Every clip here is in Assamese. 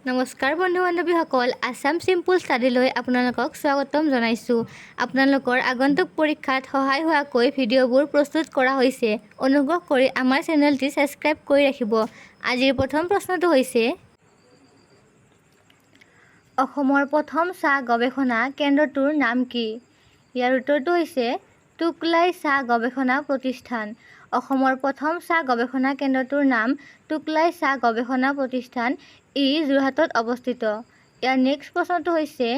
নমস্কাৰ বন্ধু বান্ধৱীসকল আসাম সিম্পল ষ্টাডিলৈ আপোনালোকক স্বাগতম জনাইছোঁ। আপোনালোকৰ আগন্তুক পৰীক্ষাত সহায় হোৱাকৈ ভিডিঅ'বোৰ প্ৰস্তুত কৰা হৈছে। অনুগ্ৰহ কৰি আমাৰ চেনেলটি সাবস্ক্ৰাইব কৰি ৰাখিব। আজিৰ প্ৰথম প্ৰশ্নটো হৈছে অসমৰ প্ৰথম চাহ গৱেষণা কেন্দ্ৰটোৰ নাম কি? ইয়াৰ উত্তৰটো হৈছে টুকলাই চাহ গৱেষণা প্ৰতিষ্ঠান। অসমৰ প্ৰথম চাহ গৱেষণা কেন্দ্ৰটোৰ নাম টুকলাই চাহ গৱেষণা প্ৰতিষ্ঠান। ই যোৰহাটত অৱস্থিত। ইয়াৰ নেক্সট প্ৰশ্নটো হৈছে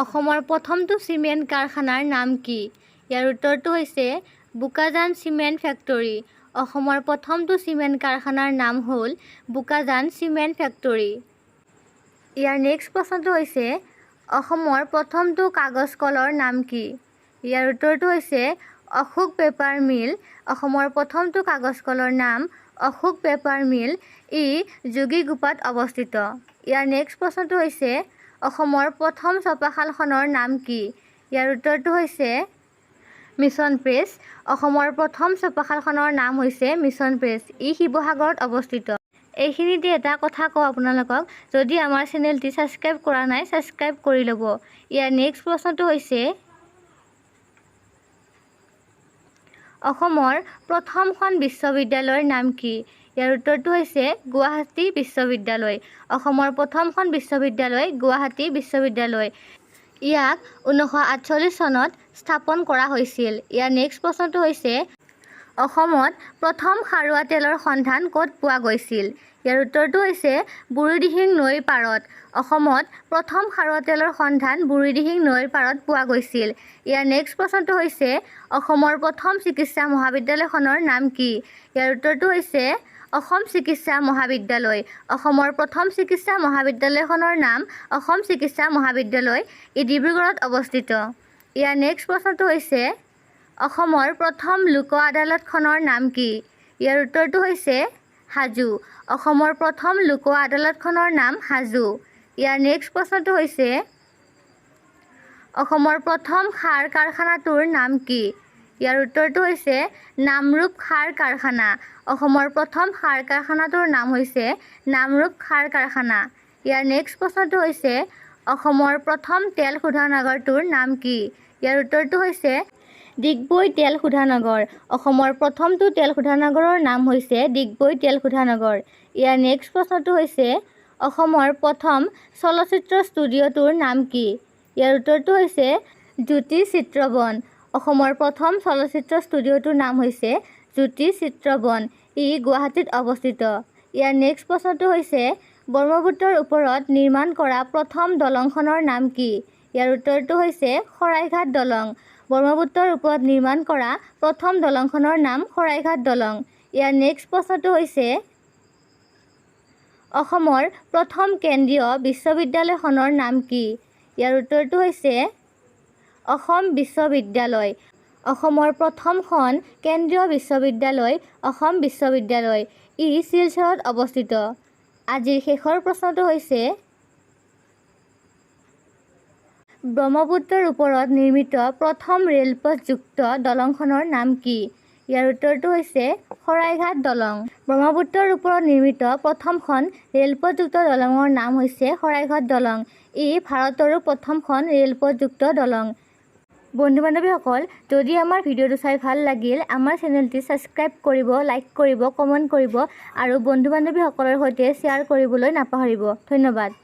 অসমৰ প্ৰথমটো চিমেণ্ট কাৰখানাৰ নাম কি? ইয়াৰ উত্তৰটো হৈছে বোকাজান চিমেণ্ট ফেক্টৰী। অসমৰ প্ৰথমটো চিমেণ্ট কাৰখানাৰ নাম হ'ল বোকাজান চিমেণ্ট ফেক্টৰী। ইয়াৰ নেক্সট প্ৰশ্নটো হৈছে অসমৰ প্ৰথমটো কাগজ কলৰ নাম কি? ইয়াৰ উত্তৰটো হৈছে অশোক পেপাৰ মিল। অসমৰ প্ৰথমটো কাগজ কলৰ নাম অশোক পেপাৰ মিল। ই যোগীঘোপাত অৱস্থিত। ইয়াৰ নেক্সট প্ৰশ্নটো হৈছে অসমৰ প্ৰথম ছপাশালখনৰ নাম কি? ইয়াৰ উত্তৰটো হৈছে মিছন প্ৰেছ। অসমৰ প্ৰথম ছপাশালখনৰ নাম হৈছে মিছন প্ৰেছ। ই শিৱসাগৰত অৱস্থিত। এইখিনিতে এটা কথা কওঁ আপোনালোকক, যদি আমাৰ চেনেলটি ছাবস্ক্ৰাইব কৰা নাই ছাবস্ক্ৰাইব কৰি ল'ব। ইয়াৰ নেক্সট প্ৰশ্নটো হৈছে অসমৰ প্ৰথমখন বিশ্ববিদ্যালয়ৰ নাম কি? ইয়াৰ উত্তৰটো হৈছে গুৱাহাটী বিশ্ববিদ্যালয়। অসমৰ প্ৰথমখন বিশ্ববিদ্যালয় গুৱাহাটী বিশ্ববিদ্যালয়। ইয়াক 1948 চনত স্থাপন কৰা হৈছিল। ইয়াৰ নেক্সট প্ৰশ্নটো হৈছে অসমত প্ৰথম খাৰুৱা তেলৰ সন্ধান ক'ত পোৱা গৈছিল? ইয়াৰ উত্তৰটো হৈছে বুঢ়ীদিহিং নৈৰ পাৰত। অসমত প্ৰথম খাৰুৱা তেলৰ সন্ধান বুঢ়ীদিহিং নৈৰ পাৰত পোৱা গৈছিল। ইয়াৰ নেক্সট প্ৰশ্নটো হৈছে অসমৰ প্ৰথম চিকিৎসা মহাবিদ্যালয়খনৰ নাম কি? ইয়াৰ উত্তৰটো হৈছে অসম চিকিৎসা মহাবিদ্যালয়। অসমৰ প্ৰথম চিকিৎসা মহাবিদ্যালয়খনৰ নাম অসম চিকিৎসা মহাবিদ্যালয়। ই ডিব্ৰুগড়ত অৱস্থিত। ইয়াৰ নেক্সট প্ৰশ্নটো হৈছে অসমৰ প্ৰথম লোক আদালতখনৰ নাম কি? ইয়াৰ উত্তৰটো হৈছে হাজো। অসমৰ প্ৰথম লোক আদালতখনৰ নাম হাজো। ইয়াৰ নেক্সট প্ৰশ্নটো হৈছে অসমৰ প্ৰথম সাৰ কাৰখানাটোৰ নাম কি? ইয়াৰ উত্তৰটো হৈছে নামৰূপ সাৰ কাৰখানা। অসমৰ প্ৰথম সাৰ কাৰখানাটোৰ নাম হৈছে নামৰূপ সাৰ কাৰখানা। ইয়াৰ নেক্সট প্ৰশ্নটো হৈছে অসমৰ প্ৰথম তেল শোধনাগাৰটোৰ নাম কি? ইয়াৰ উত্তৰটো হৈছে ডিগবৈ তেল শোধনাগাৰ। অসমৰ প্ৰথমটো তেল শোধনাগাৰৰ নাম হৈছে ডিগবৈ তেল শোধনাগাৰ। ইয়াৰ নেক্সট প্ৰশ্নটো হৈছে অসমৰ প্ৰথম চলচ্চিত্ৰ ষ্টুডিঅ'টোৰ নাম কি? ইয়াৰ উত্তৰটো হৈছে জ্যোতি চিত্ৰবন। অসমৰ প্ৰথম চলচ্চিত্ৰ ষ্টুডিঅ'টোৰ নাম হৈছে জ্যোতি চিত্ৰবন। ই গুৱাহাটীত অৱস্থিত। ইয়াৰ নেক্সট প্ৰশ্নটো হৈছে ব্ৰহ্মপুত্ৰৰ ওপৰত নিৰ্মাণ কৰা প্ৰথম দলংখনৰ নাম কি? ইয়াৰ উত্তৰটো হৈছে শৰাইঘাট দলং। ব্ৰহ্মপুত্ৰৰ ওপৰত নিৰ্মাণ কৰা প্ৰথম দলংখনৰ নাম শৰাইঘাট দলং। ইয়াৰ নেক্সট প্ৰশ্নটো হৈছে অসমৰ প্ৰথম কেন্দ্ৰীয় বিশ্ববিদ্যালয়খনৰ নাম কি? ইয়াৰ উত্তৰটো হৈছে অসম বিশ্ববিদ্যালয়। অসমৰ প্ৰথমখন কেন্দ্ৰীয় বিশ্ববিদ্যালয় অসম বিশ্ববিদ্যালয়। ই শিলচৰত অৱস্থিত। আজিৰ শেষৰ প্ৰশ্নটো হৈছে ব্ৰহ্মপুত্ৰৰ ওপৰত নিৰ্মিত প্ৰথম ৰেলপথযুক্ত দলংখনৰ নাম কি? ইয়াৰ উত্তৰটো হৈছে শৰাইঘাট দলং। ব্ৰহ্মপুত্ৰৰ ওপৰত নিৰ্মিত প্ৰথমখন ৰেলপথযুক্ত দলঙৰ নাম হৈছে শৰাইঘাট দলং। ই ভাৰতৰো প্ৰথমখন ৰেলপথযুক্ত দলং। বন্ধু বান্ধৱীসকল, যদি আমাৰ ভিডিঅ'টো চাই ভাল লাগিল আমাৰ চেনেলটি ছাবস্ক্ৰাইব কৰিব, লাইক কৰিব, কমেণ্ট কৰিব আৰু বন্ধু বান্ধৱীসকলৰ সৈতে শ্বেয়াৰ কৰিবলৈ নাপাহৰিব। ধন্যবাদ।